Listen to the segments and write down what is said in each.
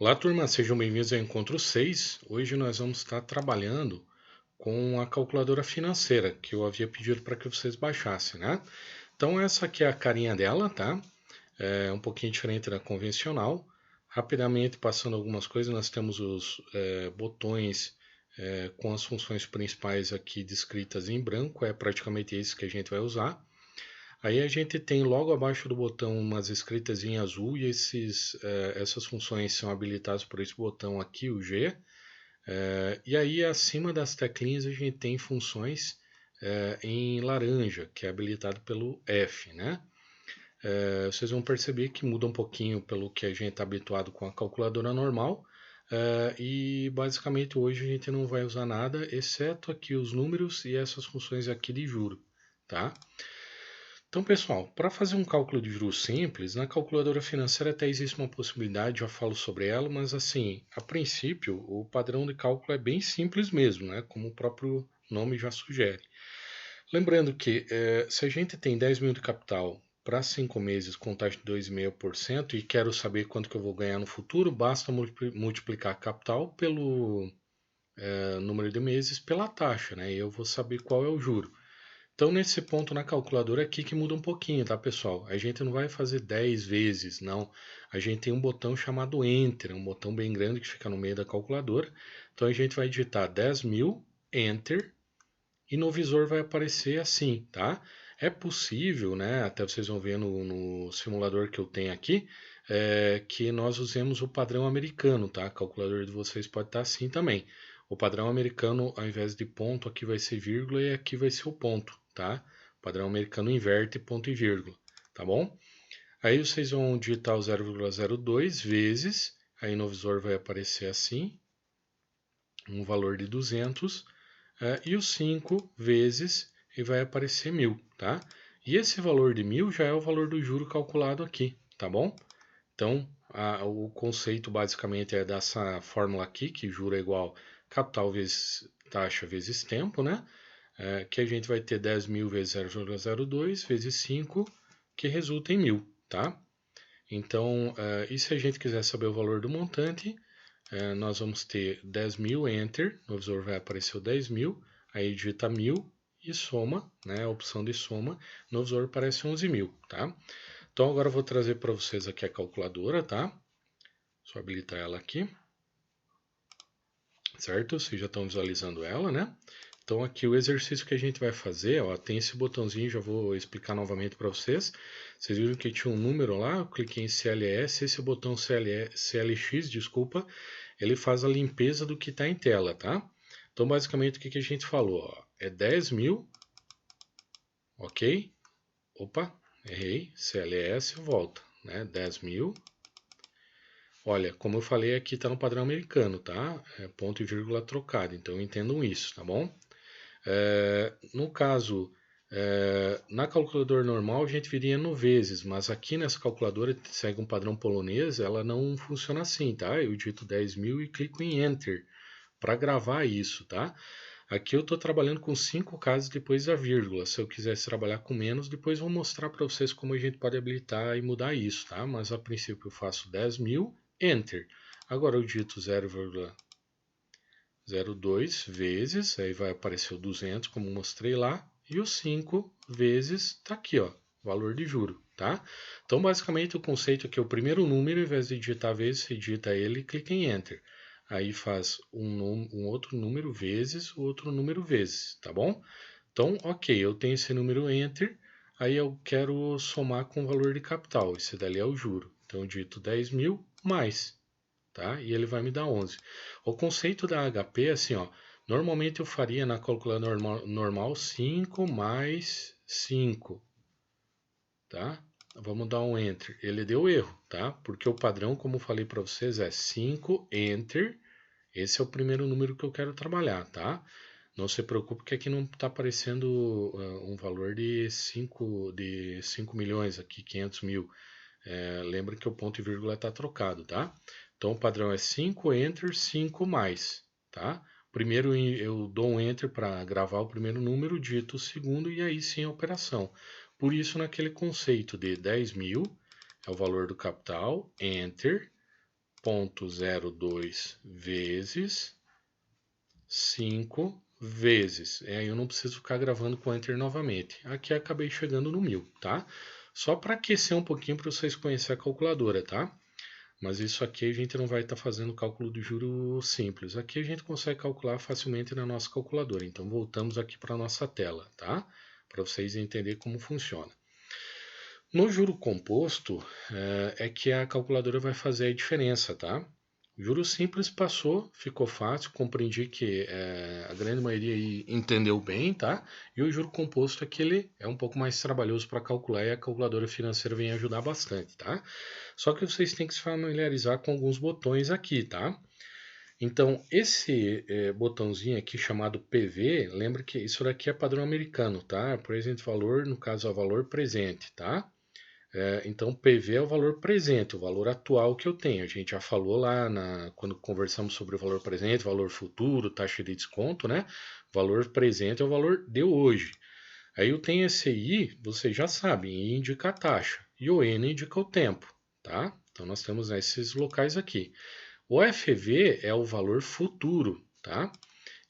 Olá, turma, sejam bem-vindos ao Encontro 6. Hoje nós vamos estar trabalhando com a calculadora financeira que eu havia pedido para que vocês baixassem, né? Então, essa aqui é a carinha dela, tá? É um pouquinho diferente da convencional. Rapidamente, passando algumas coisas, nós temos os botões com as funções principais aqui descritas em branco, é praticamente isso que a gente vai usar. Aí a gente tem logo abaixo do botão umas escritas em azul e essas funções são habilitadas por esse botão aqui, o G. E aí acima das teclinhas a gente tem funções em laranja, que é habilitado pelo F, né? Vocês vão perceber que muda um pouquinho pelo que a gente está habituado com a calculadora normal. E basicamente hoje a gente não vai usar nada, exceto aqui os números e essas funções aqui de juro, tá? Então, pessoal, para fazer um cálculo de juros simples, na calculadora financeira até existe uma possibilidade, já falo sobre ela, mas assim, a princípio, o padrão de cálculo é bem simples mesmo, né? Como o próprio nome já sugere. Lembrando que se a gente tem 10 mil de capital para 5 meses com taxa de 2,5% e quero saber quanto que eu vou ganhar no futuro, basta multiplicar capital pelo número de meses pela taxa, né? E eu vou saber qual é o juro. Então, nesse ponto na calculadora aqui que muda um pouquinho, tá, pessoal? A gente não vai fazer 10 vezes, não. A gente tem um botão chamado Enter, um botão bem grande que fica no meio da calculadora. Então, a gente vai digitar 10.000, Enter, e no visor vai aparecer assim, tá? É possível, né? Até vocês vão ver no simulador que eu tenho aqui, que nós usemos o padrão americano, tá? A calculadora de vocês pode estar assim também. O padrão americano, ao invés de ponto, aqui vai ser vírgula e aqui vai ser o ponto, tá? O padrão americano inverte ponto e vírgula, tá bom? Aí vocês vão digitar o 0,02 vezes, aí no visor vai aparecer assim, um valor de 200, e o 5 vezes e vai aparecer 1.000, tá? E esse valor de 1.000 já é o valor do juro calculado aqui, tá bom? Então, o conceito basicamente é dessa fórmula aqui, que juro é igual capital vezes taxa vezes tempo, né? Que a gente vai ter 10.000 vezes 0,02 vezes 5, que resulta em 1.000, tá? Então, e se a gente quiser saber o valor do montante, nós vamos ter 10.000, Enter, no visor vai aparecer o 10.000, aí digita 1.000 e soma, né, a opção de soma, no visor aparece 11.000, tá? Então agora eu vou trazer para vocês aqui a calculadora, tá? Só habilitar ela aqui, certo? Vocês já estão visualizando ela, né? Então aqui o exercício que a gente vai fazer, ó, tem esse botãozinho, já vou explicar novamente para vocês. Vocês viram que tinha um número lá, eu cliquei em CLS, esse botão CLX, desculpa, ele faz a limpeza do que está em tela, tá? Então basicamente o que a gente falou, ó, é 10.000, ok? Opa, errei, CLS, volta, né? 10.000. Olha, como eu falei, aqui está no padrão americano, tá? É ponto e vírgula trocado, então entendam isso, tá bom? No caso, na calculadora normal a gente viria no vezes, mas aqui nessa calculadora segue um padrão polonês, ela não funciona assim, tá? Eu digito 10.000 e clico em Enter para gravar isso, tá? Aqui eu estou trabalhando com 5 casos depois da vírgula. Se eu quisesse trabalhar com menos, depois vou mostrar para vocês como a gente pode habilitar e mudar isso, tá? Mas a princípio eu faço 10.000, Enter. Agora eu digito 0,02 vezes, aí vai aparecer o 200, como mostrei lá, e o 5 vezes está aqui, ó, valor de juro, tá? Então, basicamente, o conceito é que o primeiro número, ao invés de digitar vezes, você digita ele e clica em Enter. Aí faz um outro número vezes o outro número vezes, tá bom? Então, ok, eu tenho esse número Enter, aí eu quero somar com o valor de capital, esse dali é o juro. Então, eu digito 10.000 mais, tá? E ele vai me dar 11. O conceito da HP é assim, ó. Normalmente eu faria na calculadora normal 5 mais 5, tá? Vamos dar um Enter. Ele deu erro, tá? Porque o padrão, como eu falei para vocês, é 5 Enter. Esse é o primeiro número que eu quero trabalhar, tá? Não se preocupe que aqui não está aparecendo um valor de 5 milhões aqui, 500 mil. Lembra que o ponto e vírgula está trocado, tá? Então o padrão é 5 Enter, 5 mais, tá? Primeiro eu dou um Enter para gravar o primeiro número, digito o segundo e aí sim a operação. Por isso, naquele conceito de 10.000 é o valor do capital, Enter, 0,02 vezes 5 vezes. Aí eu não preciso ficar gravando com Enter novamente. Aqui acabei chegando no 1000, tá? Só para aquecer um pouquinho para vocês conhecerem a calculadora, tá? Mas isso aqui a gente não vai estar fazendo cálculo de juros simples. Aqui a gente consegue calcular facilmente na nossa calculadora. Então voltamos aqui para a nossa tela, tá? Para vocês entenderem como funciona. No juro composto é que a calculadora vai fazer a diferença, tá? O juro simples passou, ficou fácil, compreendi que a grande maioria aí entendeu bem, tá? E o juro composto é que ele é um pouco mais trabalhoso para calcular e a calculadora financeira vem ajudar bastante, tá? Só que vocês têm que se familiarizar com alguns botões aqui, tá? Então, esse botãozinho aqui chamado PV, lembra que isso daqui é padrão americano, tá? Present valor, no caso é o valor presente, tá? Então, PV é o valor presente, o valor atual que eu tenho. A gente já falou lá quando conversamos sobre o valor presente, valor futuro, taxa de desconto, né? O valor presente é o valor de hoje. Aí eu tenho esse I, vocês já sabem, I indica a taxa e o N indica o tempo, tá? Então nós temos esses locais aqui. O FV é o valor futuro, tá?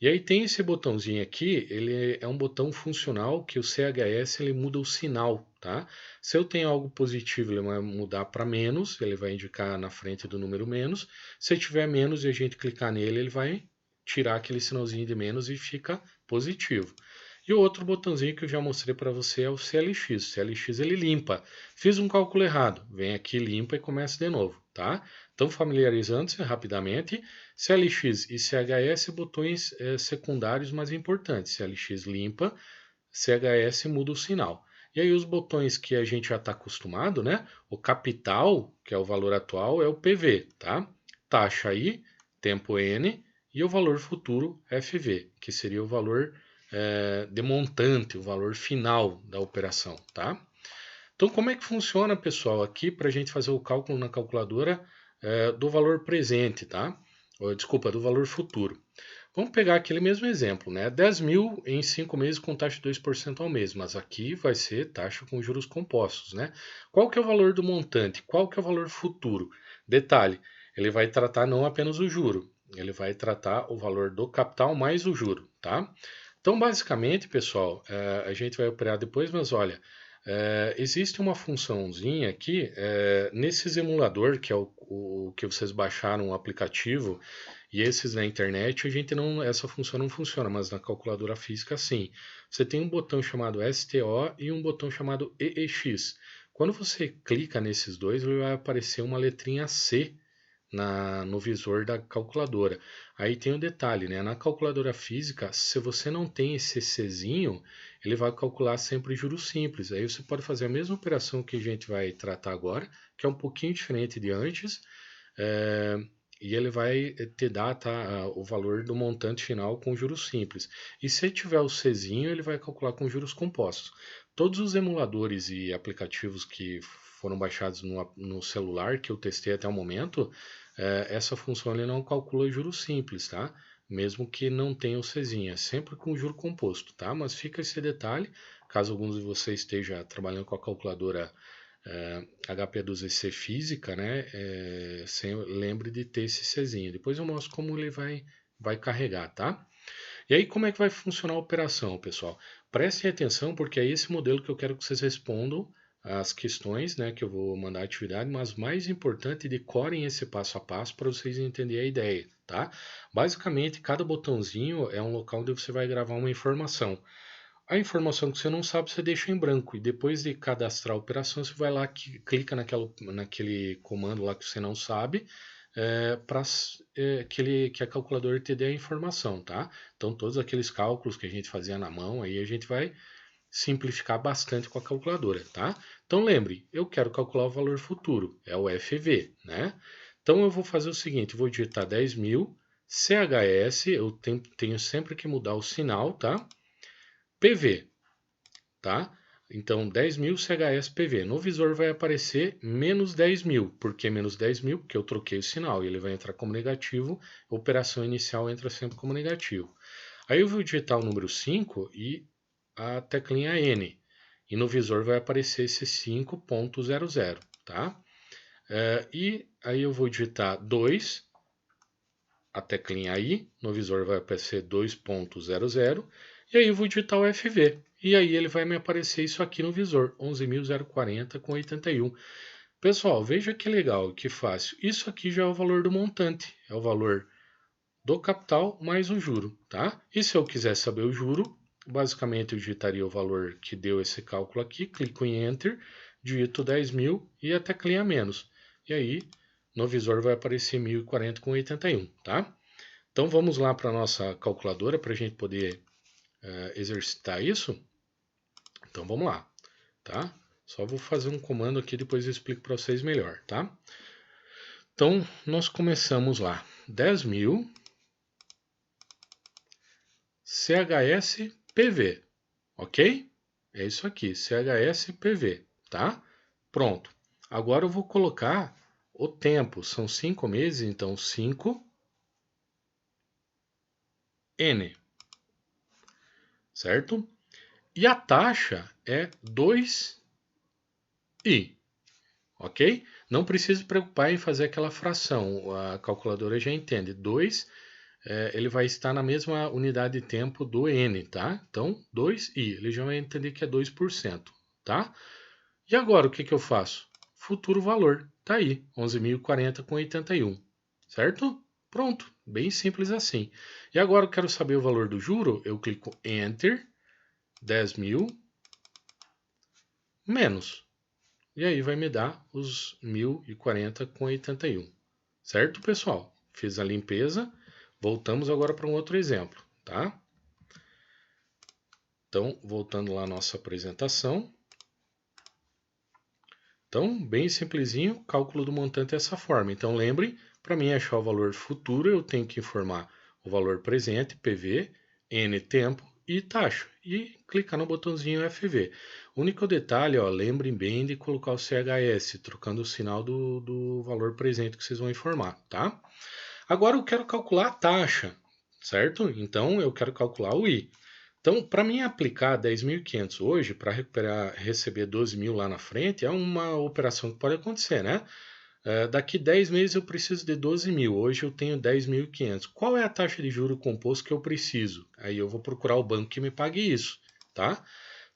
E aí tem esse botãozinho aqui, ele é um botão funcional que o CHS ele muda o sinal, tá? Se eu tenho algo positivo, ele vai mudar para menos, ele vai indicar na frente do número menos. Se tiver menos e a gente clicar nele, ele vai tirar aquele sinalzinho de menos e fica positivo. E o outro botãozinho que eu já mostrei para você é o CLX. O CLX ele limpa. Fiz um cálculo errado, vem aqui, limpa e começa de novo, tá? Então, familiarizando-se rapidamente, CLX e CHS botões secundários, mas importantes. CLX limpa, CHS muda o sinal. E aí os botões que a gente já está acostumado, né? O capital, que é o valor atual, é o PV, tá? Taxa I, tempo N, e o valor futuro, FV, que seria o valor de montante, o valor final da operação, tá? Então, como é que funciona, pessoal, aqui para a gente fazer o cálculo na calculadora do valor presente, tá? Desculpa, do valor futuro. Vamos pegar aquele mesmo exemplo, né? 10 mil em 5 meses com taxa de 2% ao mês, mas aqui vai ser taxa com juros compostos, né? Qual que é o valor do montante? Qual que é o valor futuro? Detalhe, ele vai tratar não apenas o juro, ele vai tratar o valor do capital mais o juro, tá? Então, basicamente, pessoal, a gente vai operar depois, mas olha, existe uma funçãozinha aqui nesse emulador, que é o que vocês baixaram o aplicativo, e esses na internet, a gente não, essa função não funciona, mas na calculadora física sim. Você tem um botão chamado STO e um botão chamado EEX. Quando você clica nesses dois, vai aparecer uma letrinha C no visor da calculadora. Aí tem um detalhe, né? Na calculadora física, se você não tem esse Czinho, ele vai calcular sempre juros simples. Aí você pode fazer a mesma operação que a gente vai tratar agora, que é um pouquinho diferente de antes, e ele vai te dar o valor do montante final com juros simples. E se tiver o Czinho, ele vai calcular com juros compostos. Todos os emuladores e aplicativos que foram baixados no celular, que eu testei até o momento, essa função ele não calcula juros simples, tá? Mesmo que não tenha o Czinho, é sempre com juro composto, tá? Mas fica esse detalhe, caso alguns de vocês esteja trabalhando com a calculadora HP2EC física, né? Lembre de ter esse Czinho. Depois eu mostro como ele vai carregar, tá? E aí, como é que vai funcionar a operação, pessoal? Prestem atenção, porque é esse modelo que eu quero que vocês respondam as questões, né, que eu vou mandar a atividade, mas mais importante, decorem esse passo a passo para vocês entenderem a ideia, tá? Basicamente, cada botãozinho é um local onde você vai gravar uma informação. A informação que você não sabe, você deixa em branco. E depois de cadastrar a operação, você vai lá, clica naquele comando lá que você não sabe, para que a calculadora te dê a informação, tá? Então, todos aqueles cálculos que a gente fazia na mão, aí a gente vai simplificar bastante com a calculadora, tá? Então, lembre, eu quero calcular o valor futuro, é o FV, né? Então, eu vou fazer o seguinte, vou digitar 10 mil, CHS, eu tenho sempre que mudar o sinal, tá? PV, tá? Então, 10 mil CHS PV. No visor vai aparecer menos 10 mil. Por que menos 10 mil? Porque eu troquei o sinal e ele vai entrar como negativo. A operação inicial entra sempre como negativo. Aí eu vou digitar o número 5 e a teclinha N. E no visor vai aparecer esse 5.00, tá? E aí eu vou digitar 2, a teclinha aí, no visor vai aparecer 2.00, e aí eu vou digitar o FV. E aí ele vai me aparecer isso aqui no visor, 11.040,81. Pessoal, veja que legal, que fácil. Isso aqui já é o valor do montante, é o valor do capital mais o juro, tá? E se eu quiser saber o juro, basicamente eu digitaria o valor que deu esse cálculo aqui, clico em Enter, digito 10.000 e a teclinha menos. E aí, no visor vai aparecer 1040,81, tá? Então vamos lá para a nossa calculadora para a gente poder exercitar isso. Então vamos lá, tá? Só vou fazer um comando aqui, depois eu explico para vocês melhor, tá? Então nós começamos lá, 10.000 CHSPV, ok? É isso aqui, CHSPV, tá? Pronto. Agora eu vou colocar o tempo, são 5 meses, então 5N, certo? E a taxa é 2I, ok? Não precisa se preocupar em fazer aquela fração, a calculadora já entende. 2 ele vai estar na mesma unidade de tempo do N, tá? Então, 2i, ele já vai entender que é 2%, tá? E agora, o que que eu faço? Futuro valor, tá aí, 11.040,81, certo? Pronto, bem simples assim. E agora eu quero saber o valor do juro, eu clico Enter, 10.000 menos. E aí vai me dar os 1.040,81, certo, pessoal? Fiz a limpeza. Voltamos agora para um outro exemplo, tá? Então, voltando lá à nossa apresentação. Então, bem simplesinho, cálculo do montante dessa forma. Então, lembre, para mim achar o valor futuro, eu tenho que informar o valor presente, PV, N tempo e taxa. E clicar no botãozinho FV. O único detalhe, ó, lembrem bem de colocar o CHS, trocando o sinal do valor presente que vocês vão informar, tá? Agora eu quero calcular a taxa, certo? Então eu quero calcular o I. Então, para mim aplicar 10.500 hoje, para recuperar, receber 12.000 lá na frente, é uma operação que pode acontecer, né? Daqui 10 meses eu preciso de 12.000, hoje eu tenho 10.500. Qual é a taxa de juro composto que eu preciso? Aí eu vou procurar o banco que me pague isso, tá?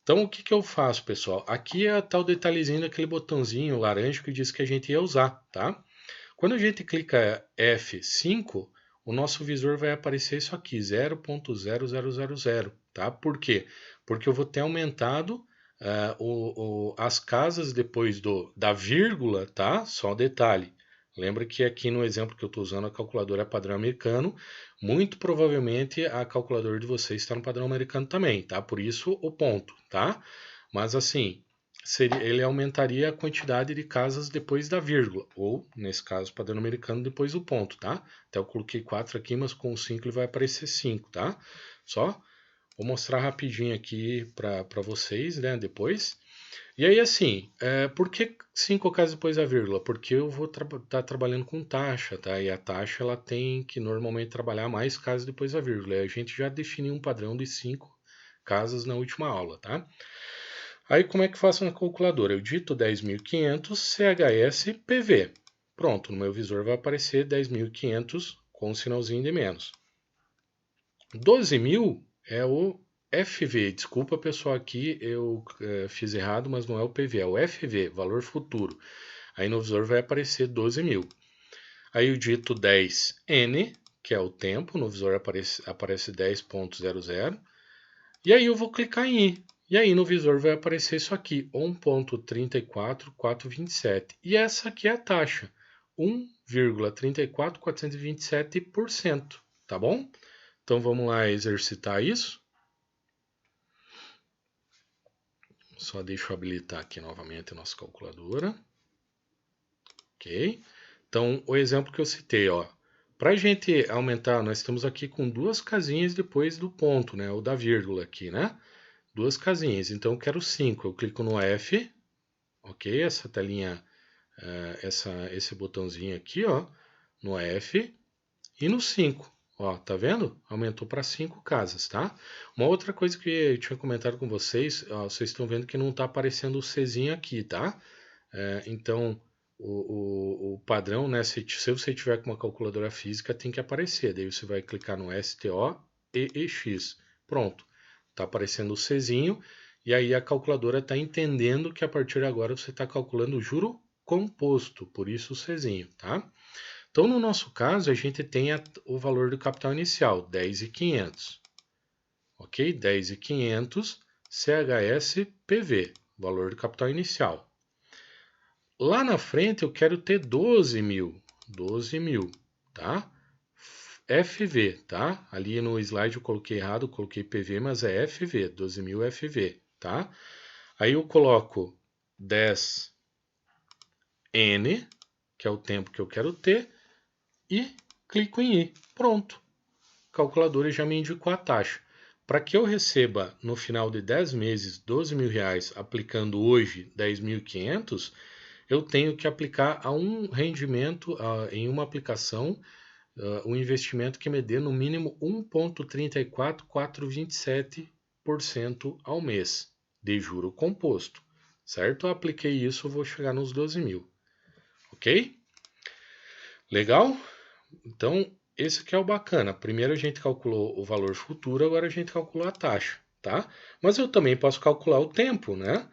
Então o que que eu faço, pessoal? Aqui é tal detalhezinho daquele botãozinho laranja que diz que a gente ia usar, tá? Quando a gente clica F5, o nosso visor vai aparecer isso aqui, 0.0000, tá? Por quê? Porque eu vou ter aumentado as casas depois da vírgula, tá? Só um detalhe. Lembra que aqui no exemplo que eu estou usando a calculadora é padrão americano, muito provavelmente a calculadora de vocês está no padrão americano também, tá? Por isso o ponto, tá? Mas assim, ele aumentaria a quantidade de casas depois da vírgula, ou, nesse caso, padrão americano, depois do ponto, tá? Até eu coloquei 4 aqui, mas com 5 ele vai aparecer 5, tá? Só vou mostrar rapidinho aqui para vocês, né, depois. E aí, assim, por que 5 casas depois da vírgula? Porque eu vou estar trabalhando com taxa, tá? E a taxa, ela tem que normalmente trabalhar mais casas depois da vírgula. E a gente já definiu um padrão de 5 casas na última aula, tá? Aí como é que faço na calculadora? Eu digito 10.500 CHS-PV. Pronto, no meu visor vai aparecer 10.500 com um sinalzinho de menos. 12.000 é o FV. Desculpa, pessoal, aqui eu fiz errado, mas não é o PV, é o FV, valor futuro. Aí no visor vai aparecer 12.000. Aí eu digito 10N, que é o tempo, no visor aparece 10.00. E aí eu vou clicar em I. E aí no visor vai aparecer isso aqui, 1.34427. E essa aqui é a taxa, 1,34427%, tá bom? Então vamos lá exercitar isso. Só deixa eu habilitar aqui novamente a nossa calculadora. Ok? Então o exemplo que eu citei, ó. Para a gente aumentar, nós estamos aqui com duas casinhas depois do ponto, né? Ou da vírgula aqui, né? Duas casinhas. Então eu quero 5. Eu clico no F, ok? Essa telinha, esse botãozinho aqui, ó, no F e no 5. Ó, tá vendo? Aumentou para 5 casas, tá? Uma outra coisa que eu tinha comentado com vocês, ó, vocês estão vendo que não está aparecendo o Czinho aqui, tá? Então o padrão, né? Se você tiver com uma calculadora física, tem que aparecer. Daí você vai clicar no STOEEX. Pronto. Está aparecendo o Czinho. E aí a calculadora está entendendo que a partir de agora você está calculando o juro composto. Por isso o Czinho, tá? Então, no nosso caso, a gente tem o valor do capital inicial, 10.500. Ok? 10.500 CHSPV, valor do capital inicial. Lá na frente eu quero ter 12 mil, tá? FV, tá? Ali no slide eu coloquei errado, coloquei PV, mas é FV, 12 mil FV, tá? Aí eu coloco 10N, que é o tempo que eu quero ter, e clico em I. Pronto. A calculadora já me indicou a taxa. Para que eu receba no final de 10 meses 12 mil reais, aplicando hoje 10.500, eu tenho que aplicar a um rendimento, em uma aplicação, um investimento que me dê no mínimo 1,34427% ao mês de juro composto, certo? Eu apliquei isso, eu vou chegar nos 12 mil, ok? Legal? Então, esse aqui é o bacana. Primeiro a gente calculou o valor futuro, agora a gente calculou a taxa, tá? Mas eu também posso calcular o tempo, né?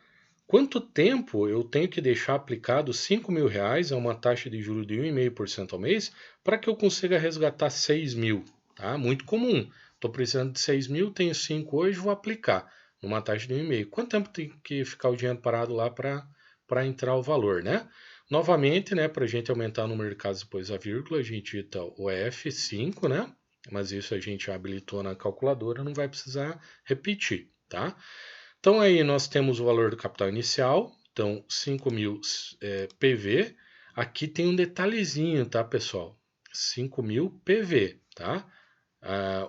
Quanto tempo eu tenho que deixar aplicado 5 mil reais a uma taxa de juros de 1,5% ao mês para que eu consiga resgatar 6 mil, tá? Muito comum. Estou precisando de 6 mil, tenho 5 hoje, vou aplicar numa taxa de 1,5%. Quanto tempo tem que ficar o dinheiro parado lá para entrar o valor, né? Novamente, né, para a gente aumentar o número de casas depois da vírgula, a gente digita o F5, né? Mas isso a gente habilitou na calculadora, não vai precisar repetir, tá? Então aí nós temos o valor do capital inicial, então 5 mil PV. Aqui tem um detalhezinho, tá, pessoal? 5 mil PV, tá?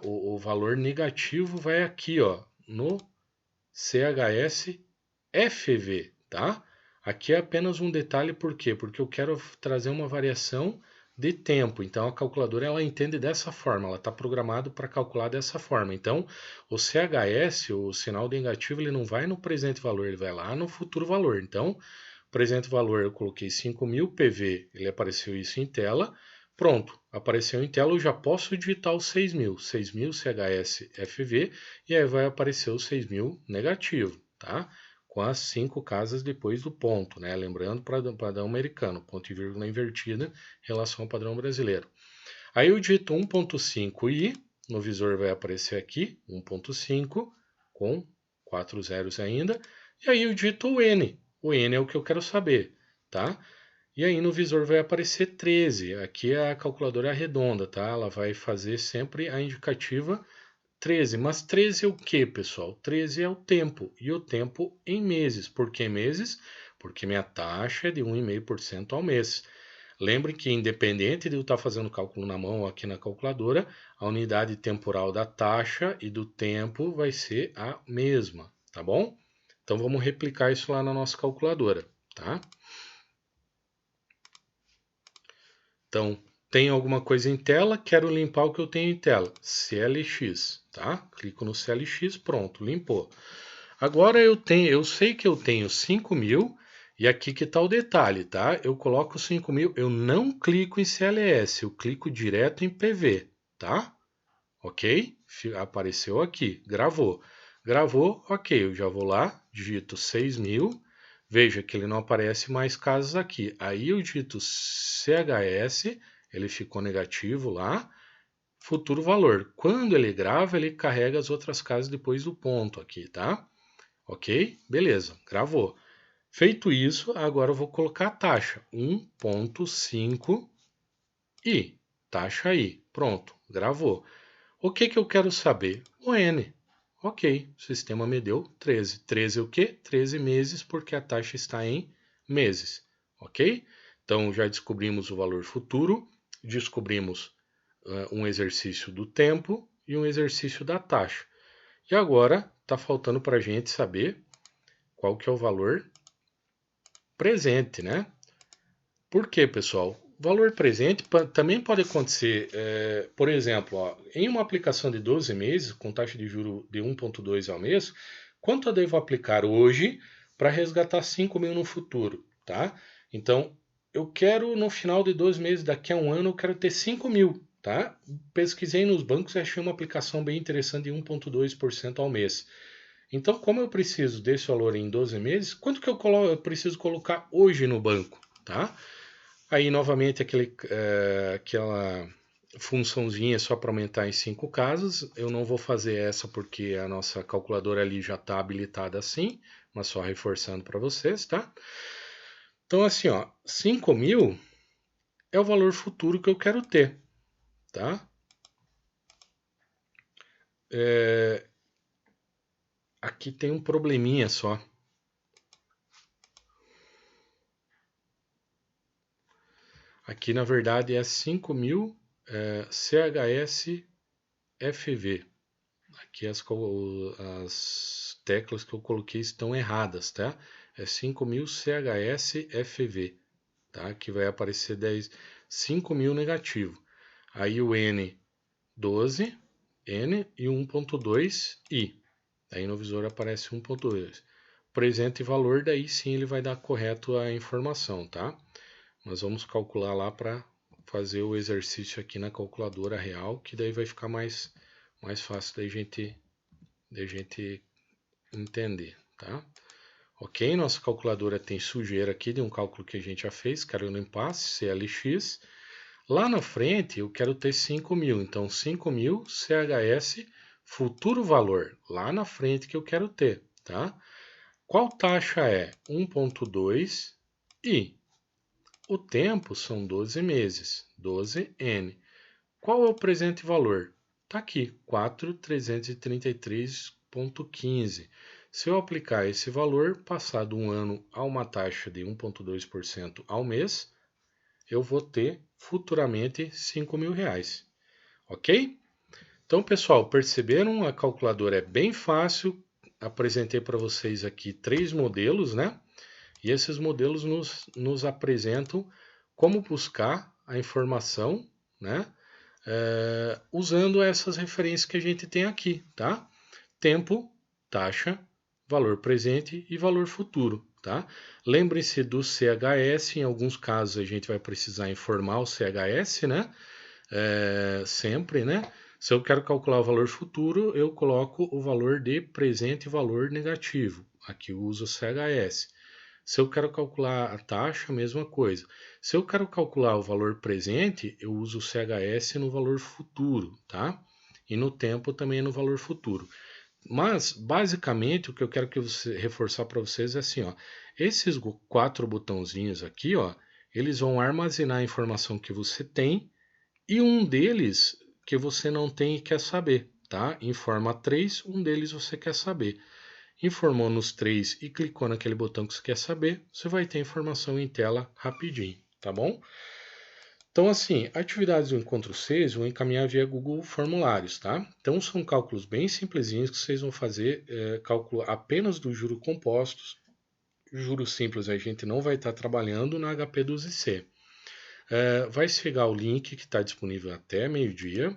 O valor negativo vai aqui, ó, no CHS FV, tá? Aqui é apenas um detalhe, por quê? Porque eu quero trazer uma variação de tempo. Então a calculadora ela entende dessa forma, ela está programada para calcular dessa forma. Então o CHS, o sinal negativo, ele não vai no presente valor, ele vai lá no futuro valor. Então, presente valor eu coloquei 5.000 PV, ele apareceu isso em tela. Pronto, apareceu em tela, eu já posso digitar os 6.000, 6.000 CHS FV, e aí vai aparecer os 6.000 negativo, tá? Com as 5 casas depois do ponto, né? Lembrando, padrão americano, ponto e vírgula invertida em relação ao padrão brasileiro. Aí eu digito 1.5i, no visor vai aparecer aqui, 1.5, com 4 zeros ainda, e aí eu digito o N. O N é o que eu quero saber, tá? E aí no visor vai aparecer 13. Aqui a calculadora redonda, tá? Ela vai fazer sempre a indicativa 13. Mas 13 é o que, pessoal? 13 é o tempo. E o tempo em meses. Por que meses? Porque minha taxa é de 1,5% ao mês. Lembre que, independente de eu estar fazendo o cálculo na mão ou aqui na calculadora, a unidade temporal da taxa e do tempo vai ser a mesma, tá bom? Então vamos replicar isso lá na nossa calculadora, tá? Então, tem alguma coisa em tela, quero limpar o que eu tenho em tela. CLX, tá? Clico no CLX, pronto, limpou. Agora eu sei que eu tenho 5 mil e aqui que está o detalhe, tá? Eu coloco 5 mil, eu não clico em CLS, eu clico direto em PV, tá? Ok? Apareceu aqui, gravou. Gravou, ok, eu já vou lá, digito 6 mil. Veja que ele não aparece mais casas aqui. Aí eu digito CHS, ele ficou negativo lá, futuro valor. Quando ele grava, ele carrega as outras casas depois do ponto aqui, tá? Ok? Beleza, gravou. Feito isso, agora eu vou colocar a taxa. 1.5 e taxa aí. Pronto, gravou. O que eu quero saber? O N. Ok, o sistema me deu 13. 13 é o quê? 13 meses, porque a taxa está em meses. Ok? Então já descobrimos o valor futuro, descobrimos um exercício do tempo e um exercício da taxa. E agora está faltando para a gente saber qual que é o valor presente, né? Por quê, pessoal? Valor presente também pode acontecer, por exemplo, ó, em uma aplicação de 12 meses, com taxa de juros de 1,2 ao mês, quanto eu devo aplicar hoje para resgatar 5 mil no futuro, tá? Então, eu quero no final de 12 meses, daqui a um ano, eu quero ter 5 mil, tá? Pesquisei nos bancos e achei uma aplicação bem interessante de 1,2% ao mês. Então, como eu preciso desse valor em 12 meses, quanto que eu preciso colocar hoje no banco, tá? Aí, novamente, aquela funçãozinha só para aumentar em 5 casas. Eu não vou fazer essa porque a nossa calculadora ali já está habilitada assim, mas só reforçando para vocês, tá? Então, assim, ó, 5 mil é o valor futuro que eu quero ter, tá? Aqui tem um probleminha só. Aqui, na verdade, é 5 mil CHS FV. Aqui as teclas que eu coloquei estão erradas, tá? É 5.000 CHS FV, tá? Que vai aparecer 5.000 negativo. Aí o N 12, N e 1.2 I. Aí no visor aparece 1.2. Presente valor, daí sim ele vai dar correto a informação, tá? Nós vamos calcular lá para fazer o exercício aqui na calculadora real, que daí vai ficar mais fácil da gente entender, tá? Ok, nossa calculadora tem sujeira aqui de um cálculo que a gente já fez, quero no impasse, CLX. Lá na frente eu quero ter 5 mil, então 5 mil CHS futuro valor, lá na frente que eu quero ter, tá? Qual taxa é? 1.2 e o tempo são 12 meses, 12N. Qual é o presente valor? Está aqui, 4.333,15. Se eu aplicar esse valor, passado um ano a uma taxa de 1,2% ao mês, eu vou ter futuramente 5 mil reais. Ok? Então, pessoal, perceberam? A calculadora é bem fácil. Apresentei para vocês aqui 3 modelos, né? E esses modelos nos apresentam como buscar a informação, né? Usando essas referências que a gente tem aqui, tá? Tempo, taxa, valor presente e valor futuro, tá? Lembre-se do CHS, em alguns casos a gente vai precisar informar o CHS, né? Sempre, né? Se eu quero calcular o valor futuro, eu coloco o valor de presente e valor negativo. Aqui eu uso o CHS. Se eu quero calcular a taxa, mesma coisa. Se eu quero calcular o valor presente, eu uso o CHS no valor futuro, tá? E no tempo também no valor futuro. Mas, basicamente, o que eu quero reforçar para vocês é assim, ó. Esses 4 botãozinhos aqui, ó, eles vão armazenar a informação que você tem e um deles que você não tem e quer saber, tá? Informa 3, um deles você quer saber. Informou nos 3 e clicou naquele botão que você quer saber, você vai ter informação em tela rapidinho, tá bom? Então, assim, atividades do encontro 6 vão encaminhar via Google Formulários, tá? Então, são cálculos bem simplesinhos que vocês vão fazer, cálculo apenas do juro compostos. Juro simples a gente não vai estar trabalhando na HP12C. Vai chegar o link que está disponível até meio-dia.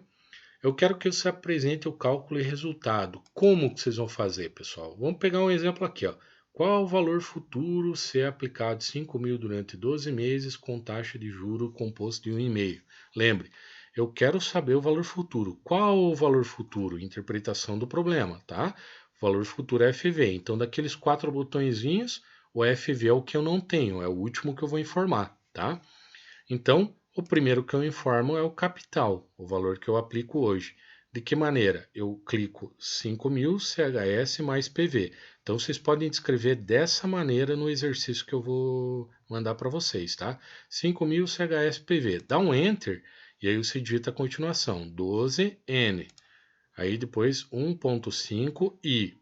Eu quero que você apresente o cálculo e resultado. Como que vocês vão fazer, pessoal? Vamos pegar um exemplo aqui, ó. Qual o valor futuro se é aplicado 5 mil durante 12 meses com taxa de juro composto de 1,5? Lembre, eu quero saber o valor futuro. Qual o valor futuro? Interpretação do problema, tá? O valor futuro é FV. Então, daqueles 4 botõezinhos, o FV é o que eu não tenho, é o último que eu vou informar, tá? Então, o primeiro que eu informo é o capital, o valor que eu aplico hoje. De que maneira? Eu clico 5.000 CHS mais PV. Então, vocês podem descrever dessa maneira no exercício que eu vou mandar para vocês, tá? 5.000 CHS PV. Dá um Enter e aí você digita a continuação, 12N. Aí depois 1.5 I.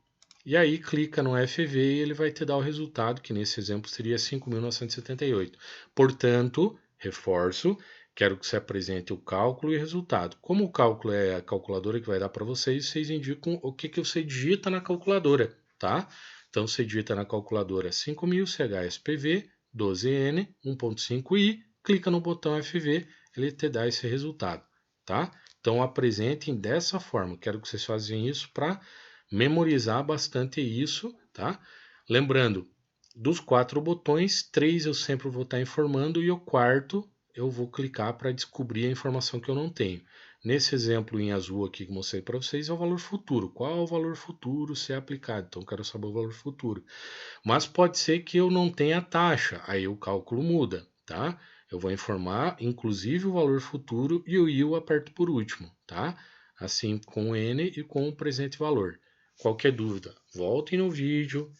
E aí clica no FV e ele vai te dar o resultado, que nesse exemplo seria 5.978. Portanto, reforço, quero que você apresente o cálculo e o resultado. Como o cálculo é a calculadora que vai dar para vocês, vocês indicam o que você digita na calculadora, tá? Então, você digita na calculadora 5.000 CHSPV, 12N, 1.5i, clica no botão FV, ele te dá esse resultado, tá? Então, apresentem dessa forma. Quero que vocês façam isso para memorizar bastante isso, tá? Lembrando, Dos 4 botões, 3 eu sempre vou estar informando e o quarto eu vou clicar para descobrir a informação que eu não tenho. Nesse exemplo em azul aqui que eu mostrei para vocês é o valor futuro. Qual é o valor futuro ser aplicado? Então eu quero saber o valor futuro. Mas pode ser que eu não tenha taxa, aí o cálculo muda, tá? Eu vou informar inclusive o valor futuro e o I eu aperto por último, tá? Assim com o N e com o presente valor. Qualquer dúvida, voltem no vídeo,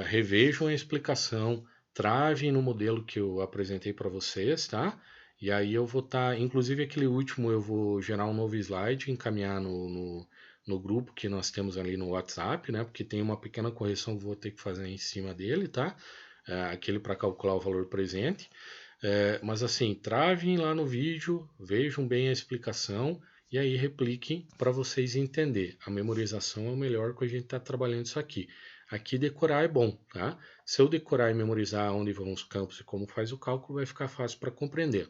revejam a explicação, travem no modelo que eu apresentei para vocês, tá? E aí eu vou estar, inclusive aquele último eu vou gerar um novo slide, encaminhar no grupo que nós temos ali no WhatsApp, né? Porque tem uma pequena correção que eu vou ter que fazer em cima dele, tá? Aquele para calcular o valor presente. Mas assim, travem lá no vídeo, vejam bem a explicação e aí repliquem para vocês entenderem. A memorização é o melhor que a gente está trabalhando isso aqui. Aqui decorar é bom, tá? Se eu decorar e memorizar onde vão os campos e como faz o cálculo, vai ficar fácil para compreender.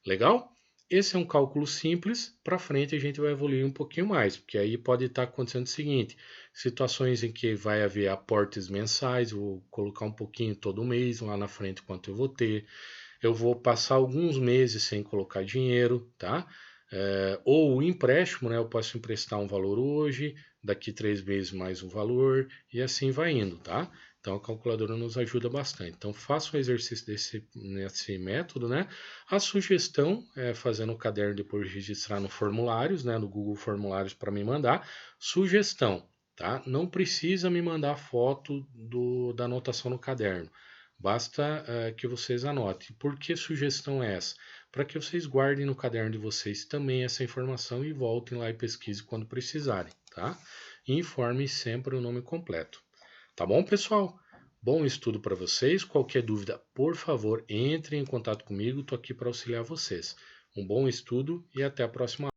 Legal? Esse é um cálculo simples, para frente a gente vai evoluir um pouquinho mais, porque aí pode estar acontecendo o seguinte, situações em que vai haver aportes mensais, vou colocar um pouquinho todo mês, lá na frente quanto eu vou ter, eu vou passar alguns meses sem colocar dinheiro, tá? Ou o empréstimo, né? Eu posso emprestar um valor hoje, daqui 3 meses mais um valor, e assim vai indo, tá? Então a calculadora nos ajuda bastante. Então faça um exercício nesse método, né? A sugestão é fazer no caderno depois registrar no formulários, né? No Google Formulários para me mandar. Sugestão, tá? Não precisa me mandar foto da anotação no caderno. Basta que vocês anotem. Por que sugestão é essa? Para que vocês guardem no caderno de vocês também essa informação e voltem lá e pesquisem quando precisarem, tá? E informem sempre o nome completo. Tá bom, pessoal? Bom estudo para vocês. Qualquer dúvida, por favor, entrem em contato comigo. Estou aqui para auxiliar vocês. Um bom estudo e até a próxima aula.